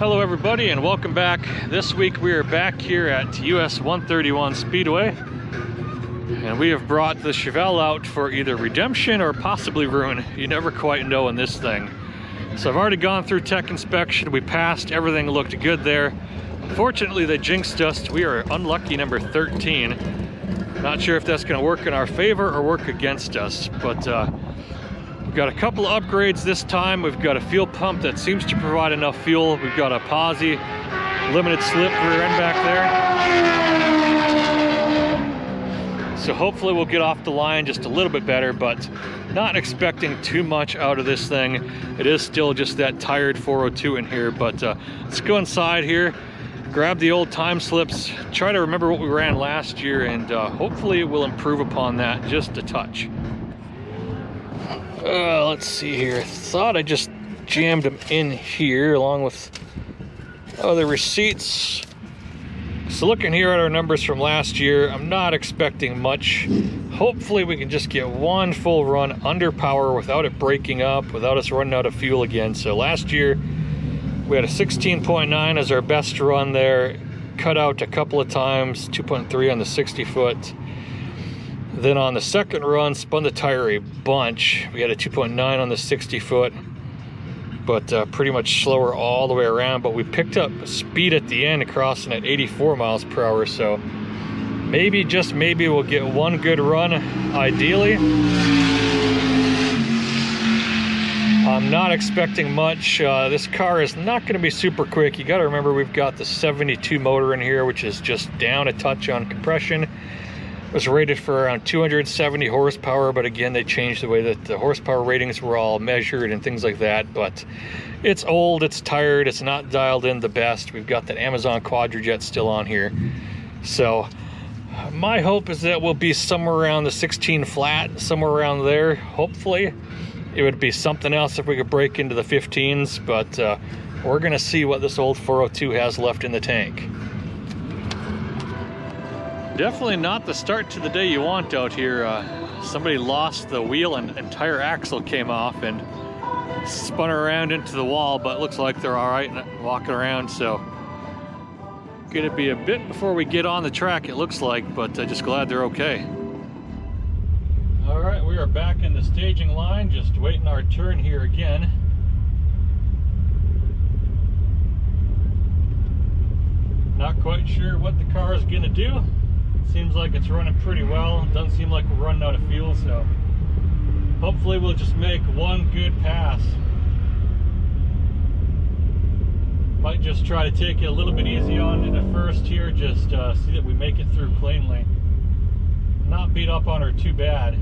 Hello everybody and welcome back. This week we are back here at US 131 Speedway and we have brought the Chevelle out for either redemption or possibly ruin. You never quite know in this thing. So I've already gone through tech inspection. We passed, everything looked good there. Unfortunately they jinxed us. We are unlucky number 13. Not sure if that's going to work in our favor or work against us, but we've got a couple of upgrades this time. We've got a fuel pump that seems to provide enough fuel. We've got a posi limited slip rear end back there. So hopefully we'll get off the line just a little bit better, but not expecting too much out of this thing. It is still just that tired 402 in here, but let's go inside here, grab the old time slips, try to remember what we ran last year, and hopefully we'll improve upon that just a touch. Let's see here. Thought I just jammed them in here along with other receipts. So looking here at our numbers from last year, I'm not expecting much. Hopefully we can just get one full run under power without it breaking up, without us running out of fuel again. So last year we had a 16.9 as our best run there, cut out a couple of times, 2.3 on the 60 foot. Then on the second run, spun the tire a bunch. We had a 2.9 on the 60 foot, but pretty much slower all the way around. But we picked up speed at the end, crossing at 84 miles per hour. So maybe, just maybe, we'll get one good run, ideally. I'm not expecting much. This car is not going to be super quick. You got to remember we've got the 72 motor in here, which is just down a touch on compression. Was rated for around 270 horsepower, but again they changed the way that the horsepower ratings were all measured and things like that. But it's old, it's tired, it's not dialed in the best. We've got that Amazon Quadrajet still on here, so my hope is that we'll be somewhere around the 16 flat, somewhere around there. Hopefully it would be something else if we could break into the 15s, but we're gonna see what this old 402 has left in the tank. Definitely not the start to the day you want out here. Somebody lost the wheel and entire axle came off and spun around into the wall, but it looks like they're all right walking around. So gonna be a bit before we get on the track, it looks like, but just glad they're okay. All right, we are back in the staging line, just waiting our turn here again. Not quite sure what the car is gonna do. Seems like it's running pretty well. Doesn't seem like we're running out of fuel, so hopefully we'll just make one good pass. Might just try to take it a little bit easy on it at first here, just see that we make it through cleanly. Not beat up on her too bad.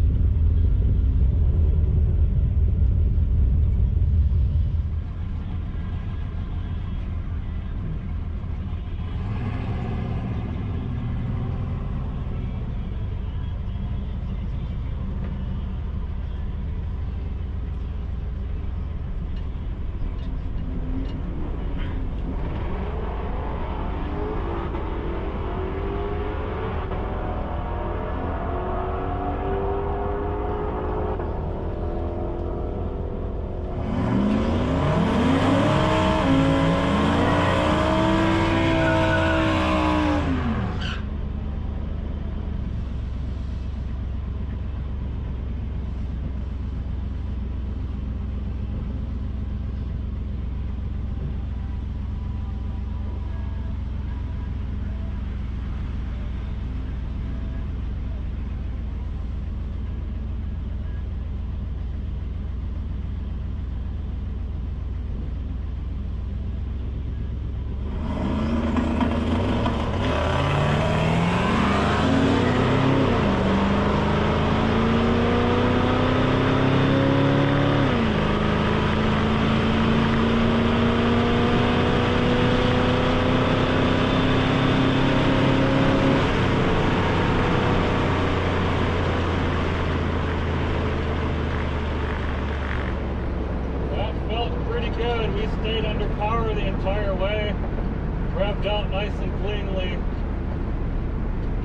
Revved out nice and cleanly.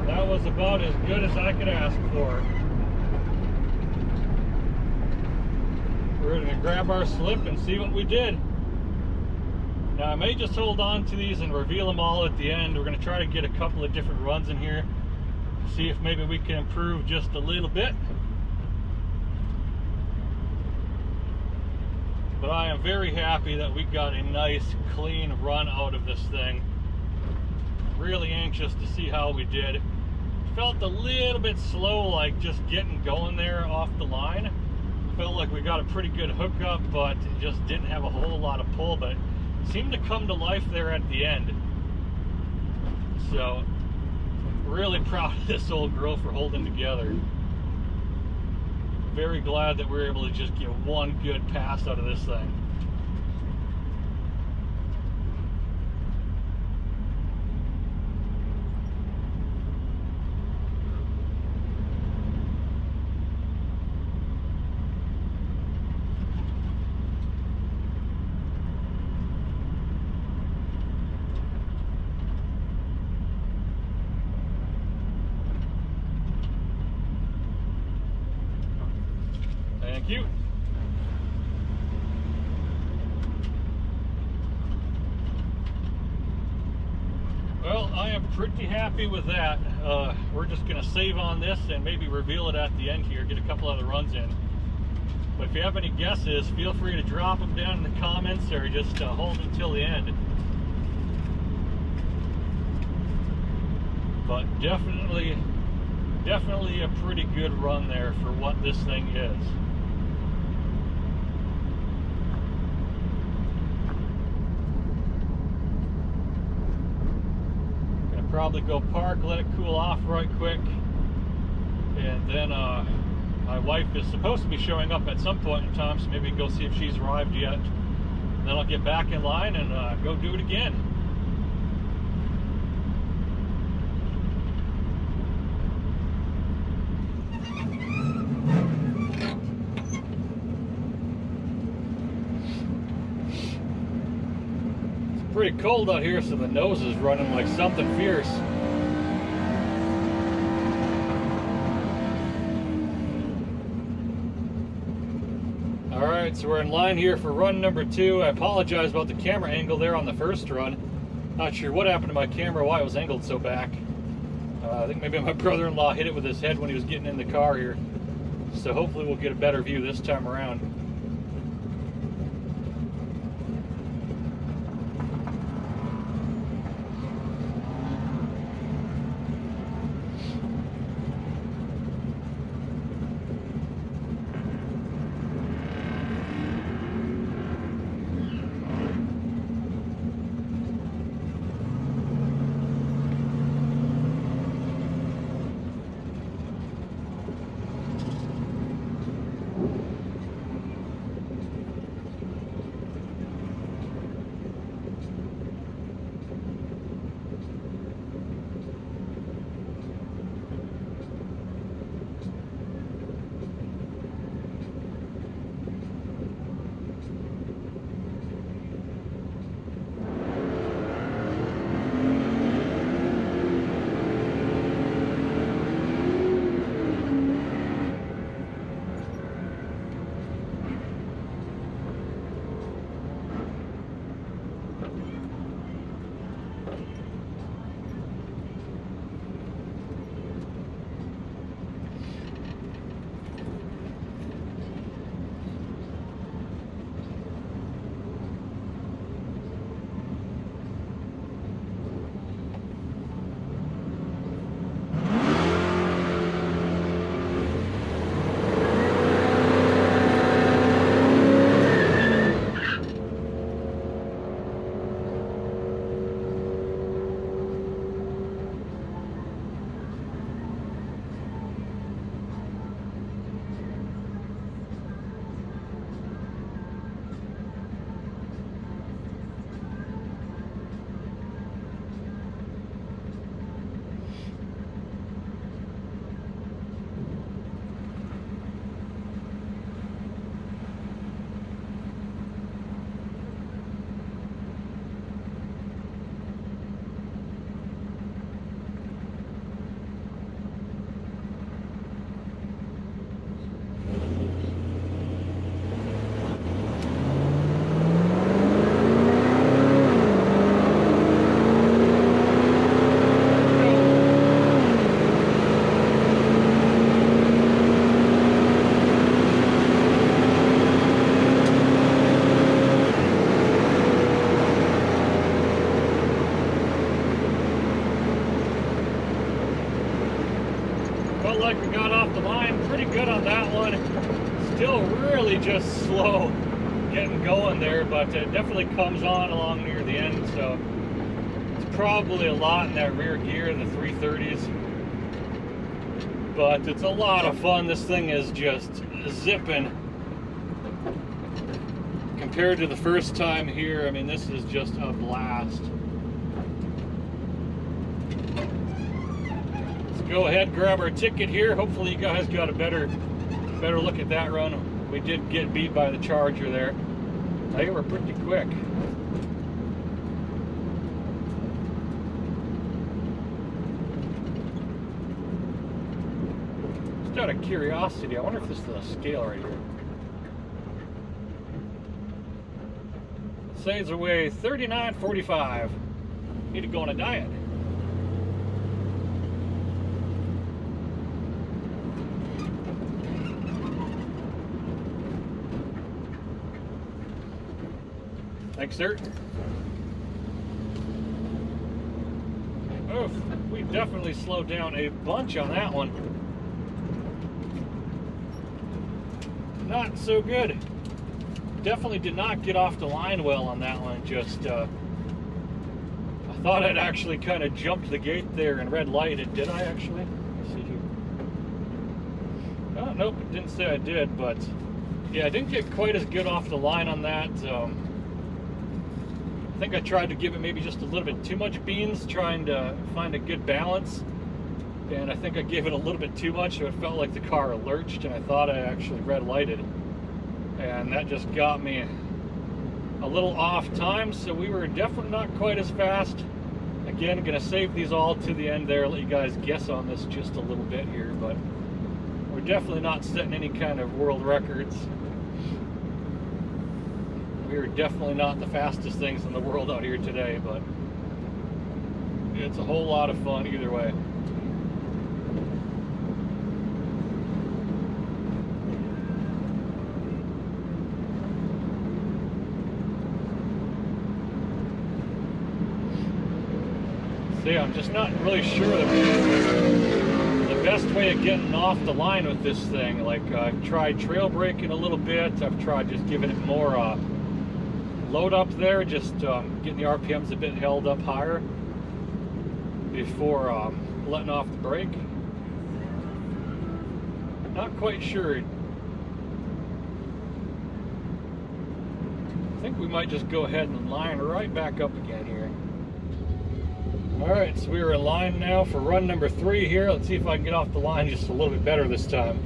That was about as good as I could ask for. We're going to grab our slip and see what we did. Now I may just hold on to these and reveal them all at the end. We're going to try to get a couple of different runs in here, see if maybe we can improve just a little bit. But I am very happy that we got a nice clean run out of this thing. Really anxious to see how we did. Felt a little bit slow, like just getting going there off the line. Felt like we got a pretty good hookup, but it just didn't have a whole lot of pull, but it seemed to come to life there at the end. So really proud of this old girl for holding together. Very glad that we were able to just get one good pass out of this thing. Thank you. Well, I am pretty happy with that. We're just going to save on this and maybe reveal it at the end here, get a couple other runs in. But if you have any guesses, feel free to drop them down in the comments or just hold until the end. But definitely a pretty good run there for what this thing is. Probably go park, let it cool off right quick, and then my wife is supposed to be showing up at some point in time, so maybe go see if she's arrived yet. And then I'll get back in line and go do it again. Pretty cold out here, so the nose is running like something fierce. Alright, so we're in line here for run number 2. I apologize about the camera angle there on the first run. Not sure what happened to my camera, why it was angled so back. I think maybe my brother-in-law hit it with his head when he was getting in the car here. So hopefully we'll get a better view this time around. Still really just slow getting going there, but it definitely comes on along near the end, so it's probably a lot in that rear gear, the 330s. But it's a lot of fun. This thing is just zipping compared to the first time here. I mean, this is just a blast. Let's go ahead, grab our ticket here. Hopefully you guys got a better look at that run. We did get beat by the Charger there. They were pretty quick. Just out of curiosity, I wonder if this is a scale right here. It says I weigh 39.45. Need to go on a diet. Thanks, sir. Oof, we definitely slowed down a bunch on that one. Not so good. Definitely did not get off the line well on that one. Just, I thought I'd actually kind of jumped the gate there and red lighted. Did I actually? Let's see here. Oh, nope, it didn't say I did, but yeah, I didn't get quite as good off the line on that. I think I tried to give it maybe just a little bit too much beans, trying to find a good balance, and I think I gave it a little bit too much, so it felt like the car lurched, and I thought I actually red lighted, and that just got me a little off time. So we were definitely not quite as fast. Again, gonna save these all to the end there, let you guys guess on this just a little bit here, but we're definitely not setting any kind of world records. We are definitely not the fastest things in the world out here today, but it's a whole lot of fun either way. See, I'm just not really sure the best way of getting off the line with this thing. Like, I've tried trail braking a little bit. I've tried just giving it more load up there, just getting the RPMs a bit held up higher before letting off the brake. Not quite sure. I think we might just go ahead and line right back up again here. Alright, so we are in line now for run number 3 here. Let's see if I can get off the line just a little bit better this time.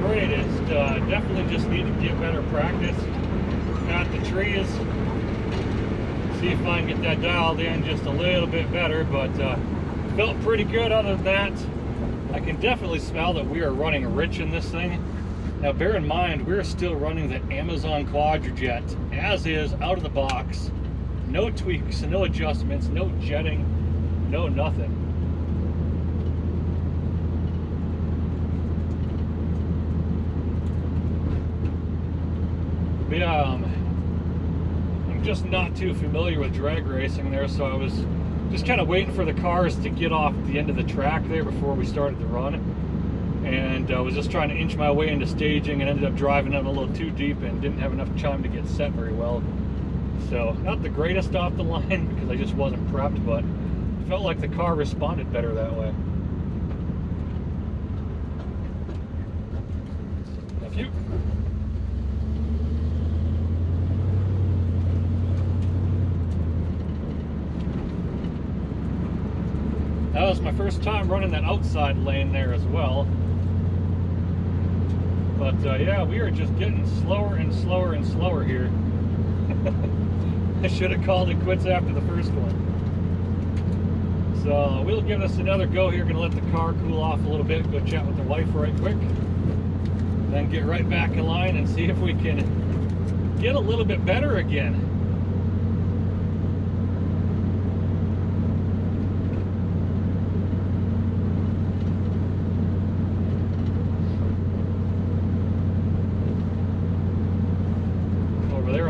greatest. Definitely just need to get better practice at the trees. See if I can get that dialed in just a little bit better, but felt pretty good other than that. I can definitely smell that we are running rich in this thing. Now bear in mind, we're still running the Amazon Quadrajet as is, out of the box. No tweaks, no adjustments, no jetting, no nothing. But yeah, I'm just not too familiar with drag racing there, so I was just kind of waiting for the cars to get off the end of the track there before we started the run. And I was just trying to inch my way into staging and ended up driving in a little too deep and didn't have enough time to get set very well. So not the greatest off the line because I just wasn't prepped, but it felt like the car responded better that way. Thank you. That was my first time running that outside lane there as well. But yeah, we are just getting slower and slower and slower here. I should have called it quits after the first one. So we'll give this another go here. Gonna let the car cool off a little bit, go chat with the wife right quick. Then get right back in line and see if we can get a little bit better again.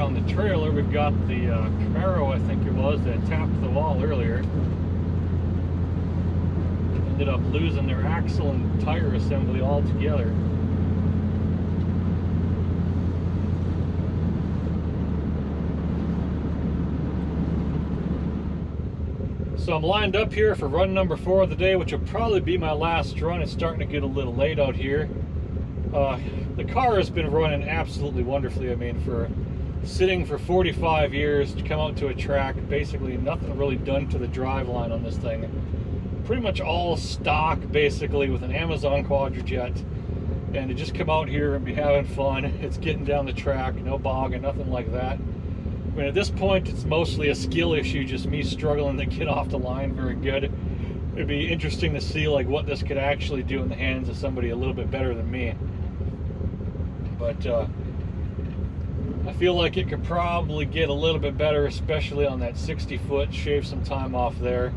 On the trailer, we've got the Camaro, I think it was, that tapped the wall earlier. Ended up losing their axle and tire assembly altogether. So I'm lined up here for run number 4 of the day, which will probably be my last run. It's starting to get a little late out here. The car has been running absolutely wonderfully. I mean, for sitting for 45 years to come out to a track, basically nothing really done to the drive line on this thing. Pretty much all stock, basically, with an Amazon Quadrajet. And to just come out here and be having fun, it's getting down the track, no bogging, nothing like that. I mean, at this point, it's mostly a skill issue, just me struggling to get off the line very good. It'd be interesting to see like what this could actually do in the hands of somebody a little bit better than me. But I feel like it could probably get a little bit better, especially on that 60 foot, shave some time off there.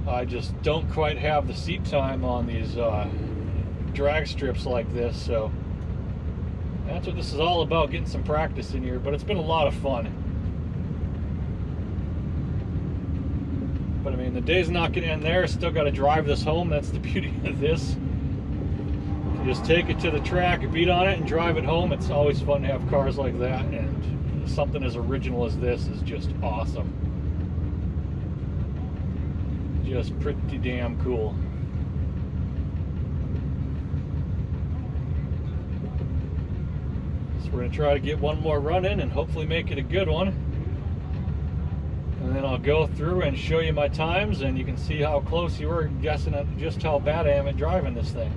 I just don't quite have the seat time on these drag strips like this, so that's what this is all about, getting some practice in here. But it's been a lot of fun. But I mean, the day's not going to end there. Still got to drive this home. That's the beauty of this. Just take it to the track, beat on it, and drive it home. It's always fun to have cars like that, and something as original as this is just awesome. Just pretty damn cool. So we're going to try to get one more run in and hopefully make it a good one. And then I'll go through and show you my times, and you can see how close you were guessing at just how bad I am at driving this thing.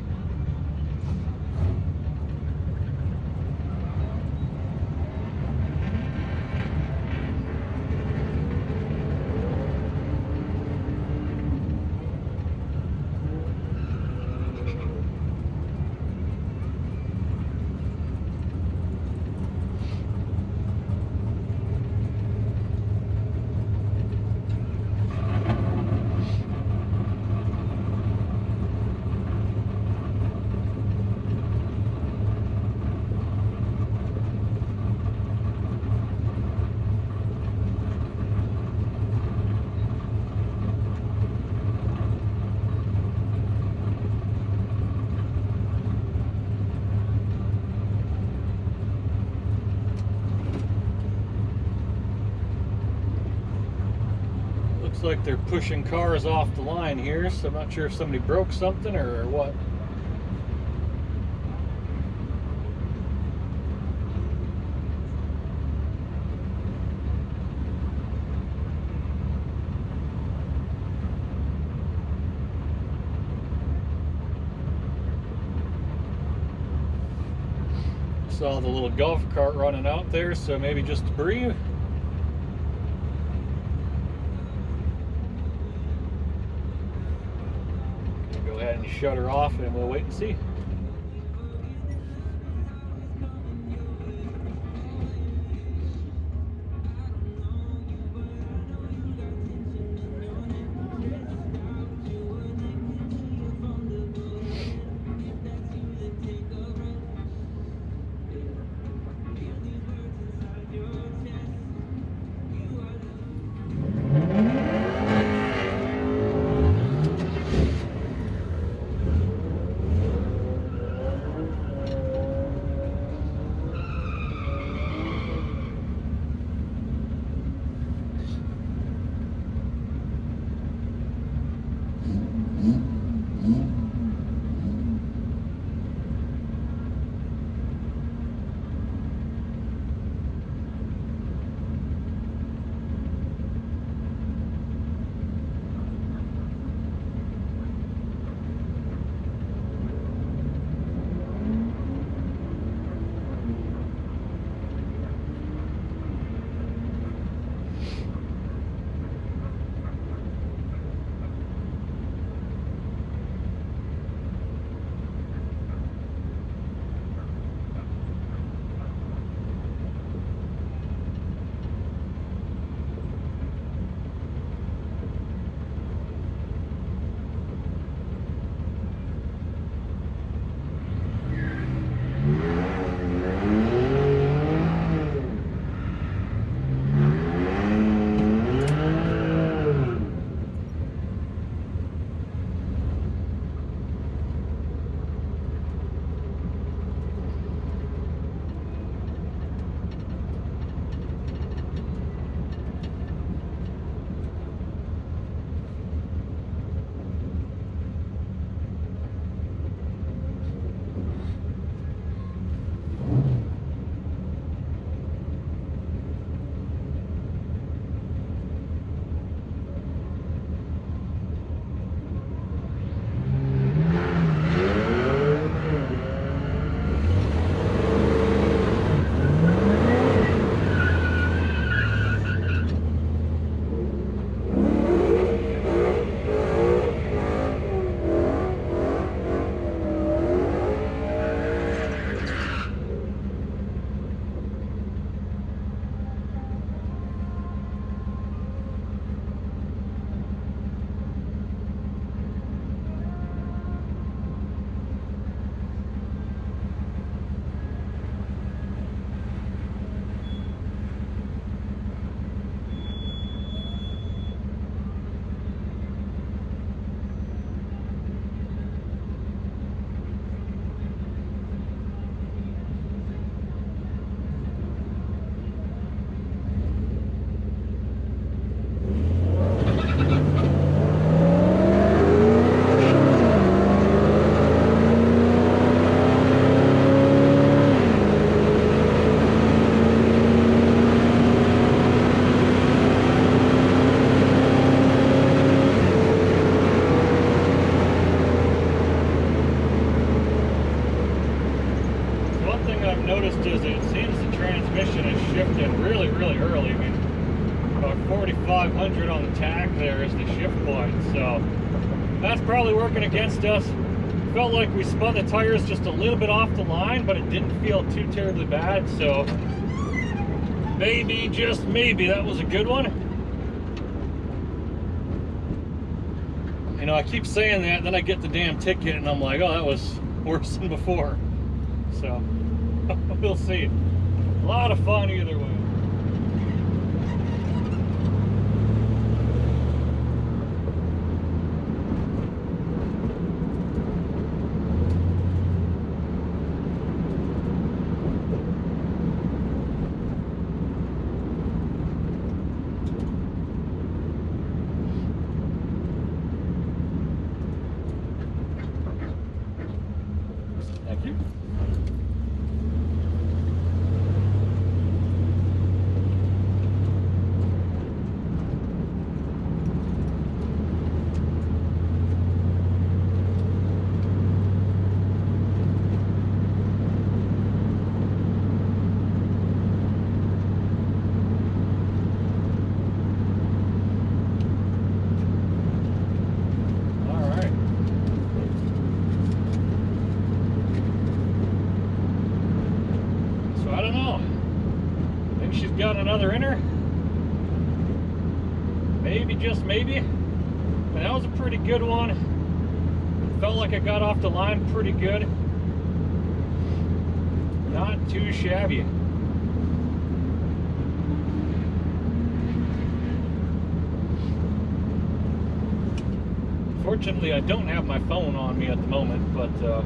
Looks like they're pushing cars off the line here, so I'm not sure if somebody broke something or what. Saw the little golf cart running out there, so maybe just to breathe. Go ahead and shut her off and we'll wait and see. Noticed is it seems the transmission is shifting really early. I mean, about 4,500 on the tach there is the shift point, so that's probably working against us. Felt like we spun the tires just a little bit off the line, but it didn't feel too terribly bad, so maybe, just maybe, that was a good one. You know, I keep saying that, then I get the damn ticket and I'm like, oh, that was worse than before. So we'll see. A lot of fun either way. Thank you. don't know. I think she's got another in her. Maybe, just maybe. And that was a pretty good one. Felt like I got off the line pretty good. Not too shabby. Fortunately, I don't have my phone on me at the moment, but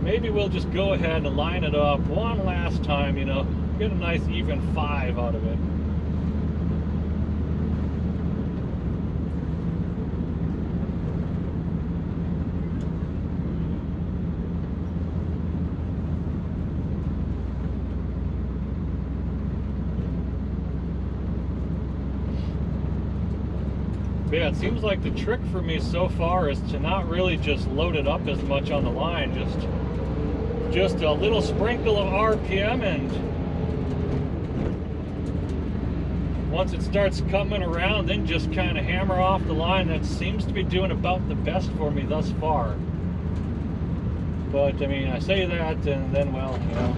maybe we'll just go ahead and line it up one last time, you know, get a nice even 5 out of it. But yeah, it seems like the trick for me so far is to not really just load it up as much on the line, just a little sprinkle of RPM, and once it starts coming around, then just kind of hammer off the line. That seems to be doing about the best for me thus far. But I mean, I say that, and then, well, you know.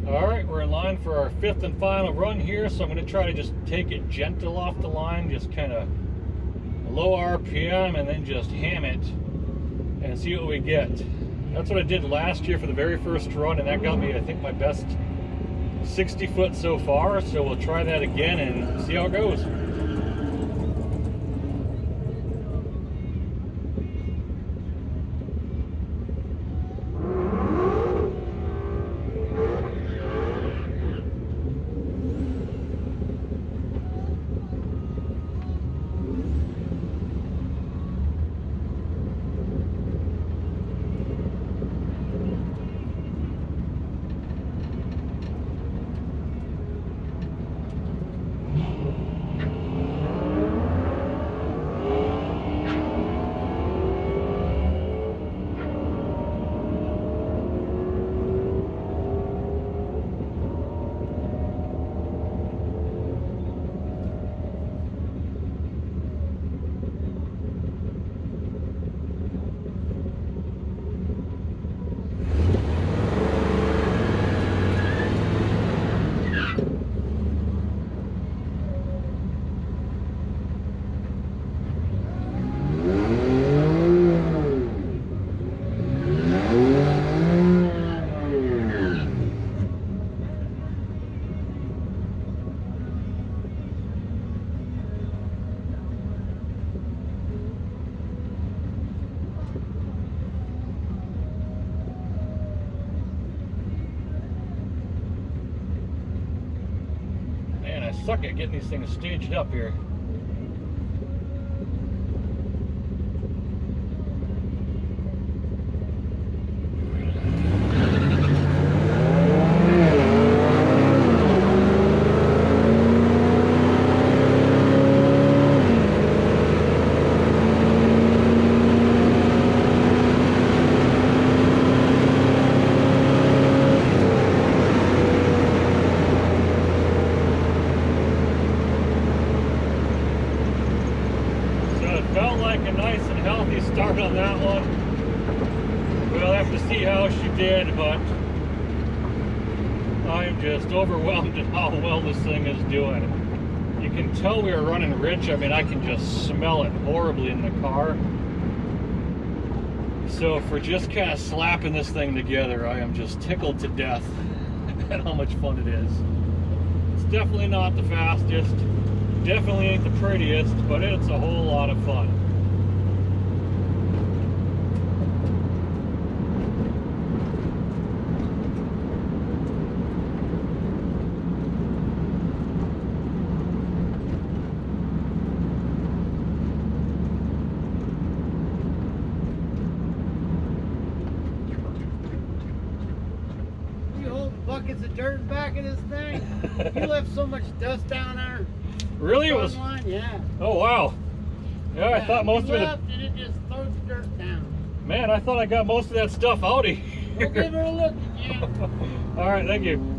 Alright, we're in line for our 5th and final run here, so I'm going to try to just take it gentle off the line, just kind of low RPM, and then just ham it and see what we get. That's what I did last year for the very first run, and that got me, I think, my best 60 foot so far, so we'll try that again and see how it goes. Suck at getting these things staged up here. Felt like a nice and healthy start on that one. We'll have to see how she did, but I'm just overwhelmed at how well this thing is doing. You can tell we are running rich. I mean, I can just smell it horribly in the car. So for just kind of slapping this thing together, I am just tickled to death at how much fun it is. It's definitely not the fastest. Definitely ain't the prettiest, but it's a whole lot of fun. it's the dirt back of this thing. You left so much dust down there. Really? It was. Line, yeah. Oh wow. Yeah, I thought most of it. Left and it just throws the dirt down. Man, I thought I got most of that stuff out of here. Go give her a look again. All right, thank you.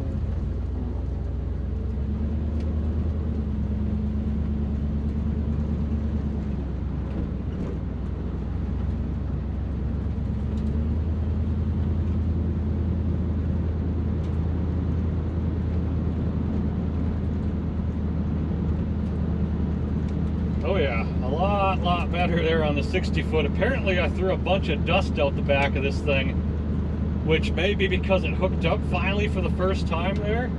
Oh yeah, a lot better there on the 60 foot. Apparently I threw a bunch of dust out the back of this thing, which may be because it hooked up finally for the first time there.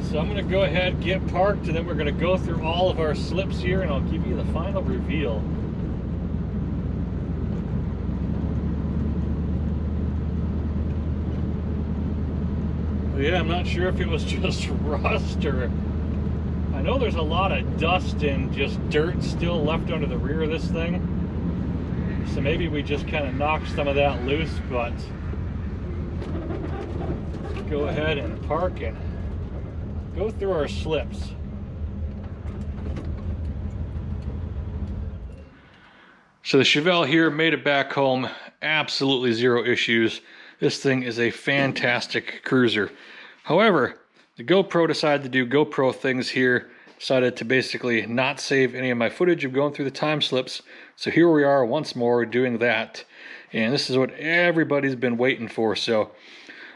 So I'm gonna go ahead, get parked, and then we're gonna go through all of our slips here and I'll give you the final reveal. But yeah, I'm not sure if it was just rust or... I know there's a lot of dust and just dirt still left under the rear of this thing. So maybe we just kind of knocked some of that loose, but go ahead and park and go through our slips. So the Chevelle here made it back home, absolutely zero issues. This thing is a fantastic cruiser. However, the GoPro decided to do GoPro things here, decided to basically not save any of my footage of going through the time slips. So here we are once more doing that. And this is what everybody's been waiting for. So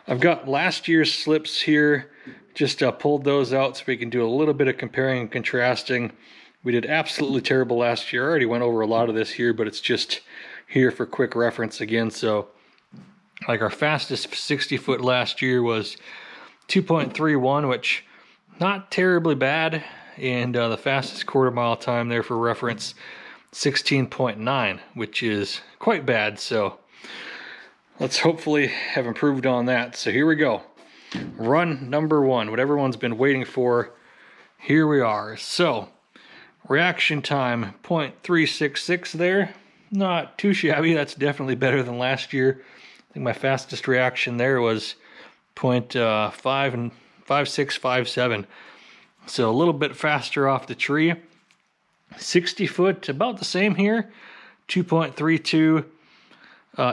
I've got last year's slips here, just pulled those out so we can do a little bit of comparing and contrasting. We did absolutely terrible last year. I already went over a lot of this here, but it's just here for quick reference again. So like our fastest 60 foot last year was 2.31, which not terribly bad, and the fastest quarter mile time there for reference 16.9, which is quite bad. So let's hopefully have improved on that. So here we go, run number one, what everyone's been waiting for. Here we are. So reaction time 0.366 there, not too shabby. That's definitely better than last year. I think my fastest reaction there was 0.5657, so a little bit faster off the tree. 60 foot, about the same here, 2.32,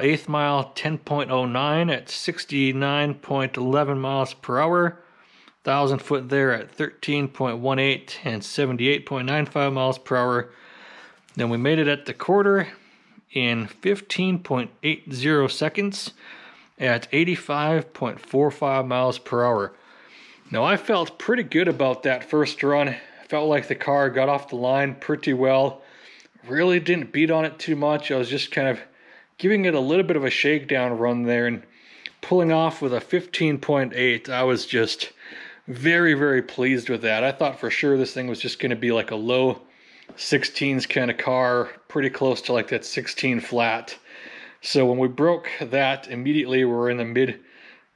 eighth mile 10.09 at 69.11 miles per hour, 1,000 foot there at 13.18 and 78.95 miles per hour. Then we made it at the quarter in 15.80 seconds at 85.45 miles per hour. Now I felt pretty good about that first run. I felt like the car got off the line pretty well. Really didn't beat on it too much. I was just kind of giving it a little bit of a shakedown run there and pulling off with a 15.8. I was just very, very pleased with that. I thought for sure this thing was just going to be like a low 16s kind of car, pretty close to like that 16 flat. So when we broke that, immediately we're in the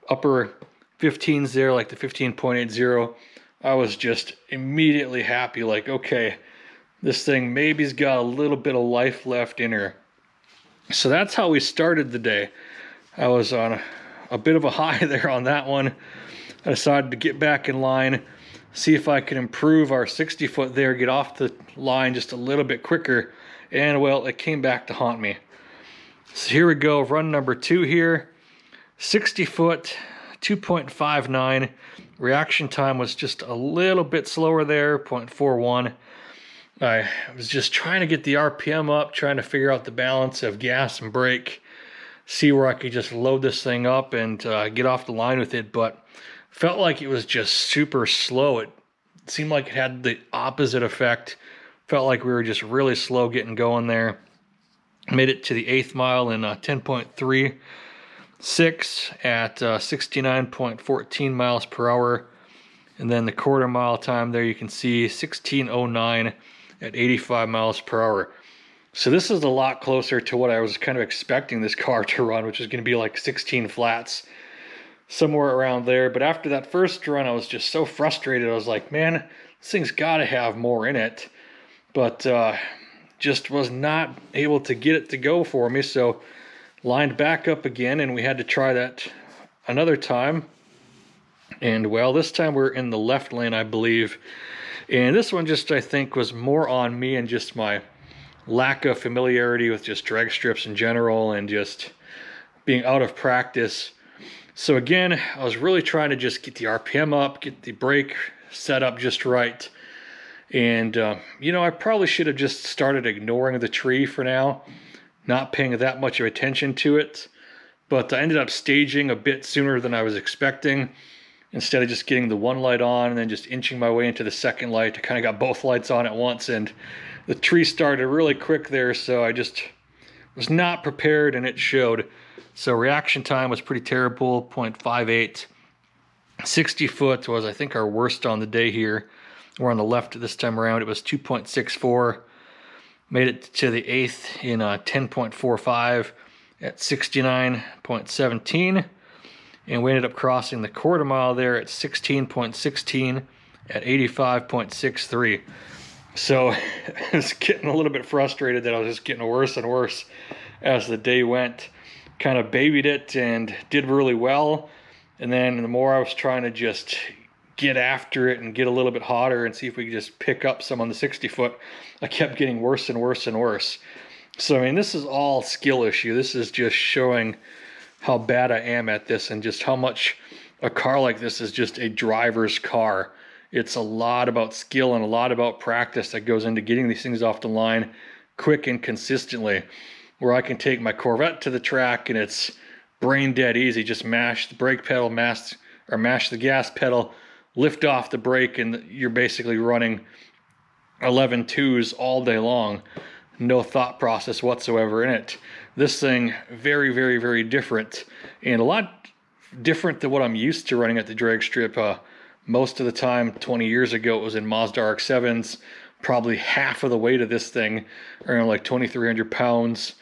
upper 15s there, like the 15.80. I was just immediately happy, like, okay, this thing maybe's got a little bit of life left in her. So that's how we started the day. I was on a bit of a high there on that one. I decided to get back in line, see if I could improve our 60 foot there, get off the line just a little bit quicker, and well, it came back to haunt me. So here we go, run number two here, 60 foot, 2.59. Reaction time was just a little bit slower there, 0.41. I was just trying to get the RPM up, trying to figure out the balance of gas and brake, see where I could just load this thing up and get off the line with it, but felt like it was just super slow. It seemed like it had the opposite effect. Felt like we were just really slow getting going there. Made it to the eighth mile in 10.36 at 69.14 miles per hour. And then the quarter mile time there, you can see 16.09 at 85 miles per hour. So this is a lot closer to what I was kind of expecting this car to run, which is going to be like 16 flats, somewhere around there. But after that first run, I was just so frustrated. I was like, man, this thing's got to have more in it. But just was not able to get it to go for me. So lined back up again, and we had to try that another time. And well, this time we're in the left lane, I believe. And this one just, I think, was more on me and just my lack of familiarity with just drag strips in general and just being out of practice. So again, I was really trying to just get the RPM up, get the brake set up just right. And, you know, I probably should have just started ignoring the tree for now, not paying that much of attention to it. But I ended up staging a bit sooner than I was expecting. Instead of just getting the one light on and then just inching my way into the second light, I kind of got both lights on at once, and the tree started really quick there, so I just was not prepared, and it showed. So reaction time was pretty terrible, 0.58. 60 foot was, I think, our worst on the day here. We're on the left this time around. It was 2.64. Made it to the 8th in 10.45 at 69.17. And we ended up crossing the quarter mile there at 16.16 at 85.63. So I was getting a little bit frustrated that I was just getting worse and worse as the day went. Kind of babied it and did really well. And then the more I was trying to just get after it and get a little bit hotter and see if we could just pick up some on the 60 foot, I kept getting worse and worse and worse. So, I mean, this is all skill issue. This is just showing how bad I am at this and just how much a car like this is just a driver's car. It's a lot about skill and a lot about practice that goes into getting these things off the line quick and consistently. Where I can take my Corvette to the track and it's brain dead easy. Just mash the brake pedal, mash the gas pedal, lift off the brake, and you're basically running 11 twos all day long. No thought process whatsoever in it. This thing, very, very, very different, and a lot different than what I'm used to running at the drag strip. Most of the time, 20 years ago, it was in Mazda RX-7s, probably half of the weight of this thing, around like 2,300 pounds,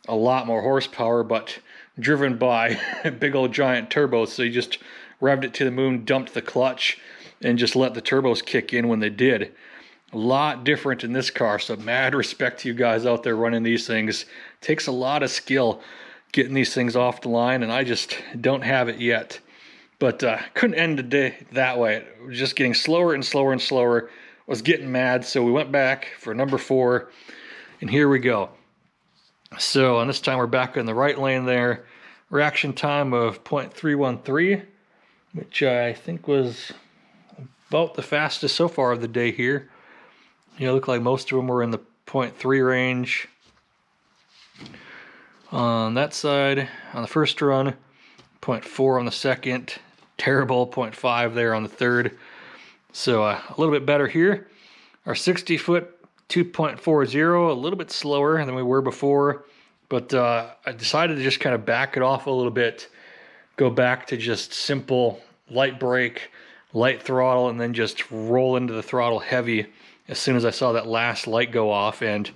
a lot more horsepower, but driven by big old giant turbos. So you just revved it to the moon, dumped the clutch, and just let the turbos kick in when they did. A lot different in this car, so mad respect to you guys out there running these things. It takes a lot of skill getting these things off the line, and I just don't have it yet. But couldn't end the day that way. It was just getting slower and slower and slower. I was getting mad, so we went back for number 4, and here we go. So, and this time we're back in the right lane there. Reaction time of 0.313, which I think was about the fastest so far of the day here. You know, look like most of them were in the 0.3 range. On that side, on the first run, 0.4 on the second, terrible 0.5 there on the third. So a little bit better here. Our 60 foot 2.40, a little bit slower than we were before, but I decided to just kind of back it off a little bit, go back to just simple light brake, light throttle, and then just roll into the throttle heavy as soon as I saw that last light go off. And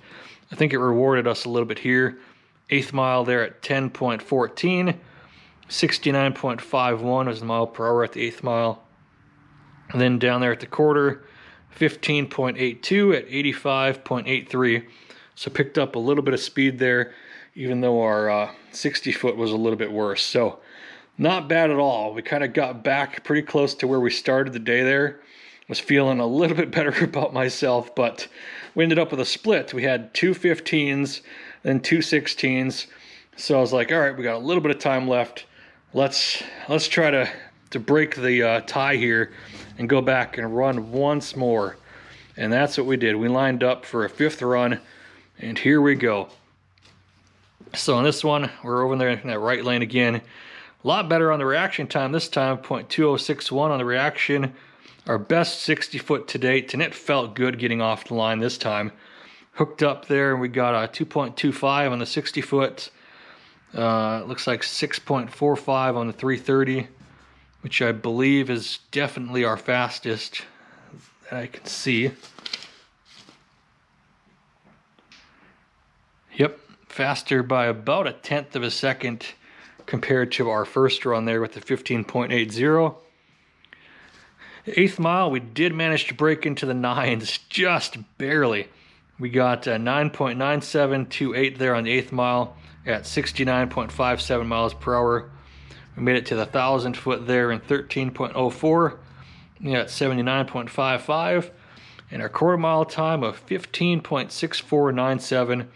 I think it rewarded us a little bit here. 8th mile there at 10.14, 69.51 was the mile per hour at the 8th mile. And then down there at the quarter, 15.82 at 85.83. So picked up a little bit of speed there, even though our 60 foot was a little bit worse. So not bad at all. We kind of got back pretty close to where we started the day there. Was feeling a little bit better about myself, but we ended up with a split. We had 2 15s, then 2 16s. So I was like, all right, we got a little bit of time left. Let's try to break the tie here and go back and run once more. And that's what we did. We lined up for a 5th run, and here we go. So on this one, we're over there in that right lane again. A lot better on the reaction time this time, 0.2061 on the reaction. Our best 60 foot to date, and it felt good getting off the line this time. Hooked up there, and we got a 2.25 on the 60 foot. Looks like 6.45 on the 330, which I believe is definitely our fastest that I can see. Yep, faster by about 1/10 of a second compared to our first run there with the 15.80. The 8th mile, we did manage to break into the 9s, just barely. We got 9.9728 there on the 8th mile at 69.57 miles per hour. We made it to the 1,000 foot there in 13.04. We got 79.55. And our quarter mile time of 15.6497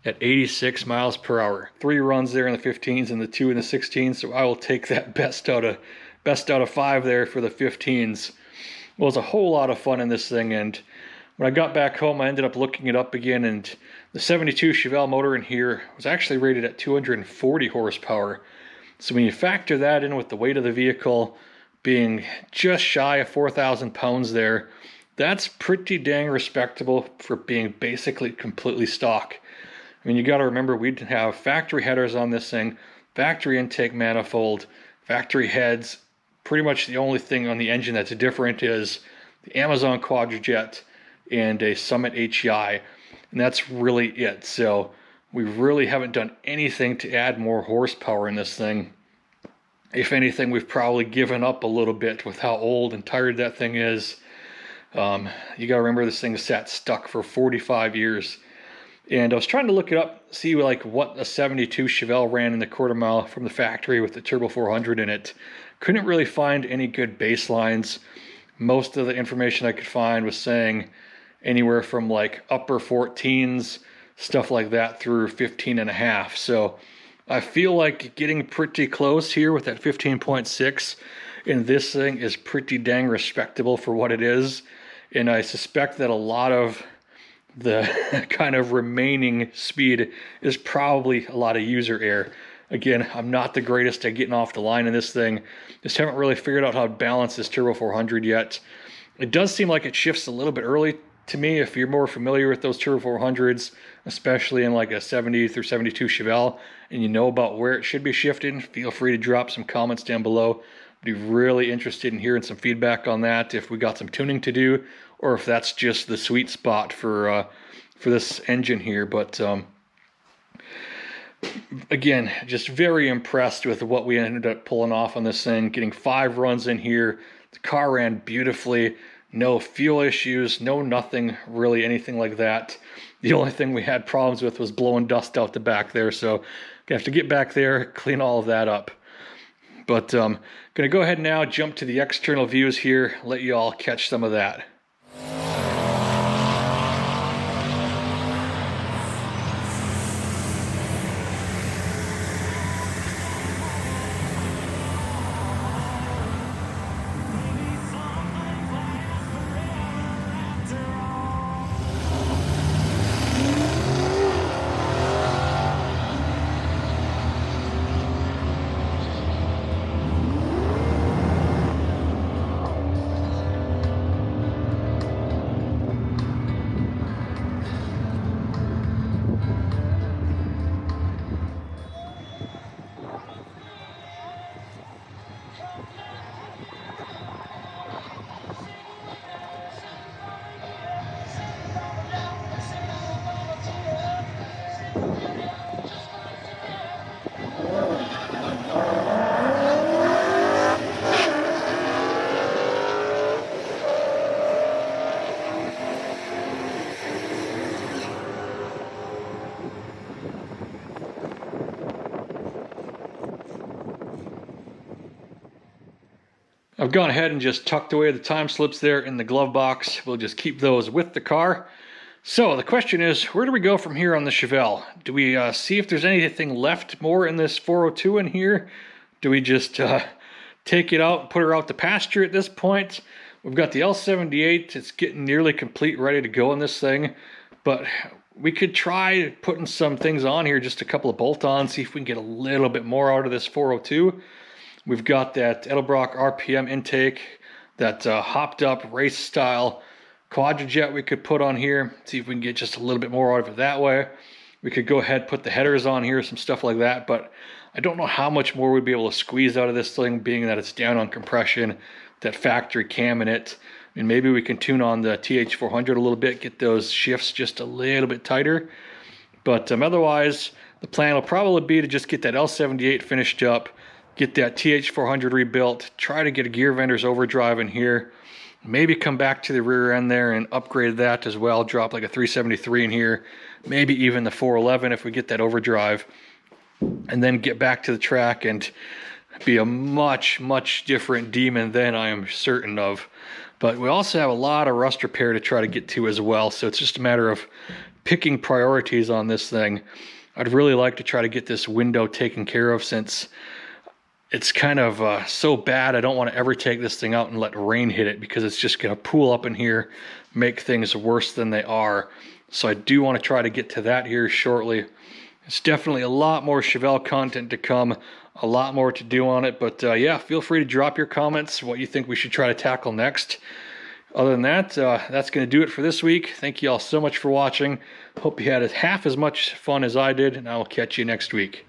at 86 miles per hour. 3 runs there in the 15s and the 2 in the 16s. So I will take that best out of 5 there for the 15s. Well, it was a whole lot of fun in this thing, and when I got back home, I ended up looking it up again, and the 72 Chevelle motor in here was actually rated at 240 horsepower. So when you factor that in with the weight of the vehicle being just shy of 4,000 pounds there, that's pretty dang respectable for being basically completely stock. I mean, you got to remember, we'd have factory headers on this thing, factory intake manifold, factory heads. Pretty much the only thing on the engine that's different is the Amazon Quadrajet and a Summit HEI, and that's really it. So we really haven't done anything to add more horsepower in this thing. If anything, we've probably given up a little bit with how old and tired that thing is. You gotta remember, this thing sat stuck for 45 years. And I was trying to look it up, see like what a 72 Chevelle ran in the quarter mile from the factory with the Turbo 400 in it. Couldn't really find any good baselines. Most of the information I could find was saying anywhere from like upper 14s, stuff like that, through 15.5. So I feel like getting pretty close here with that 15.6, and this thing is pretty dang respectable for what it is. And I suspect that a lot of the kind of remaining speed is probably a lot of user error. Again, I'm not the greatest at getting off the line in this thing. Just haven't really figured out how to balance this Turbo 400 yet. It does seem like it shifts a little bit early to me. If you're more familiar with those Turbo 400s, especially in like a 70 through 72 Chevelle, and you know about where it should be shifted, feel free to drop some comments down below. I'd be really interested in hearing some feedback on that, if we got some tuning to do, or if that's just the sweet spot for this engine here. But again, just very impressed with what we ended up pulling off on this thing, getting 5 runs in here. The car ran beautifully, no fuel issues, no nothing really, anything like that. The only thing we had problems with was blowing dust out the back there, so gonna have to get back there, clean all of that up. But gonna go ahead now, jump to the external views here, let you all catch some of that. I've gone ahead and just tucked away the time slips there in the glove box. We'll just keep those with the car. So the question is, where do we go from here on the Chevelle? Do we see if there's anything left more in this 402 in here? Do we just take it out and put her out to pasture at this point? We've got the L78. It's getting nearly complete, ready to go in this thing. But we could try putting some things on here, just a couple of bolt-ons, see if we can get a little bit more out of this 402. We've got that Edelbrock RPM intake, that hopped up race style Quadrajet we could put on here, see if we can get just a little bit more out of it that way. We could go ahead, put the headers on here, some stuff like that, but I don't know how much more we'd be able to squeeze out of this thing, being that it's down on compression, that factory cam in it. I mean, maybe we can tune on the TH400 a little bit, get those shifts just a little bit tighter. But otherwise, the plan will probably be to just get that L78 finished up, get that TH400 rebuilt, try to get a gear vendor's overdrive in here, maybe come back to the rear end there and upgrade that as well, drop like a 373 in here, maybe even the 411 if we get that overdrive, and then get back to the track and be a much different demon then, I am certain of. But we also have a lot of rust repair to try to get to as well, so it's just a matter of picking priorities on this thing. I'd really like to try to get this window taken care of, since it's kind of so bad. I don't want to ever take this thing out and let rain hit it, because it's just going to pool up in here, make things worse than they are. So I do want to try to get to that here shortly. It's definitely a lot more Chevelle content to come, a lot more to do on it, but yeah, feel free to drop your comments, what you think we should try to tackle next. Other than that, that's going to do it for this week. Thank you all so much for watching. Hope you had half as much fun as I did, and I will catch you next week.